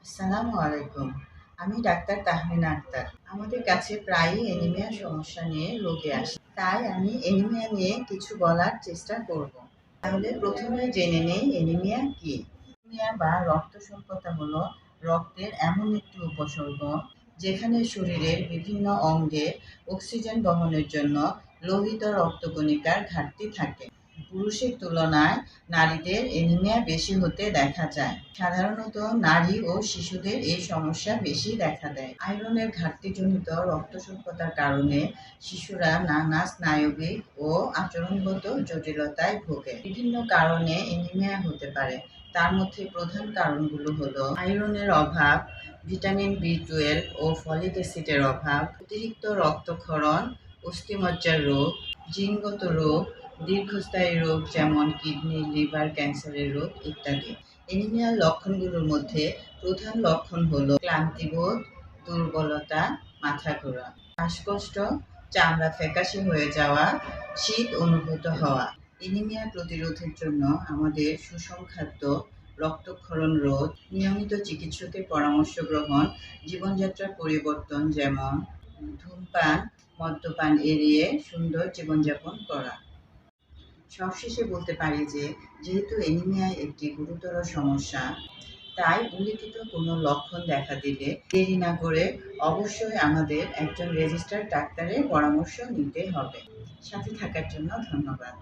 আসসালামু আলাইকুম। আমি ডাক্তার তাহমিনা আক্তার। আমাদের কাছে প্রায়ই অ্যানিমিয়া সমস্যা নিয়ে রোগী আসে। তাই আমি অ্যানিমিয়া নিয়ে কিছু বলার চেষ্টা করব। তাহলে প্রথমে জেনে নেই অ্যানিমিয়া কি? অ্যানিমিয়া বা রক্ত স্বল্পতা হলো রক্তের এমন একটি উপসর্গ যেখানে শরীরের বিভিন্ন অঙ্গে অক্সিজেন বহনের জন্য লোহিত রক্তকণিকার ঘাটতি থাকে। পুরুষের তুলনায় নারীদের অ্যানিমিয়া বেশি হতে দেখা যায়। সাধারণত নারী ও শিশুদের এই সমস্যা বেশি দেখা দেয়। আয়রনের ঘাটতিজনিত রক্তস্বল্পতার কারণে শিশুরা নানা স্নায়বিক ও আচরণগত জটিলতায় ভোগে। বিভিন্ন কারণে অ্যানিমিয়া হতে পারে। তার মধ্যে প্রধান কারণগুলো হলো আয়রনের অভাব, ভিটামিন বি 12 ও ফলিক অ্যাসিডের অভাব, অতিরিক্ত রক্তক্ষরণ, অস্থিমজ্জার রোগ, জিনগত রোগ, দীর্ঘস্থায়ী রোগ যেমন কিডনি, লিভার ক্যান্সারের রোগ ইত্যাদি। অ্যানিমিয়ার লক্ষণগুলোর মধ্যে প্রধান লক্ষণ হলো ক্লান্তিবোধ, দুর্বলতা, মাথা ঘোরা, শ্বাসকষ্ট, চামড়া ফ্যাকাশে হয়ে যাওয়া, শীত অনুভূত হওয়া। অ্যানিমিয়া প্রতিরোধের জন্য আমাদের সুষম খাদ্য, রক্তক্ষরণ রোধ, নিয়মিত চিকিৎসকের পরামর্শ গ্রহণ, জীবনযাত্রার পরিবর্তন যেমন ধূমপান, মদ্যপান এড়িয়ে সুন্দর জীবনযাপন করা। সবশেষে বলতে পারি যে যেহেতু অ্যানিমিয়া একটি গুরুতর সমস্যা, তাই উল্লিখিত কোনো লক্ষণ দেখা দিলে দেরি না করে অবশ্যই আমাদের একজন রেজিস্টার্ড ডাক্তারের পরামর্শ নিতে হবে। সাথে থাকার জন্য ধন্যবাদ।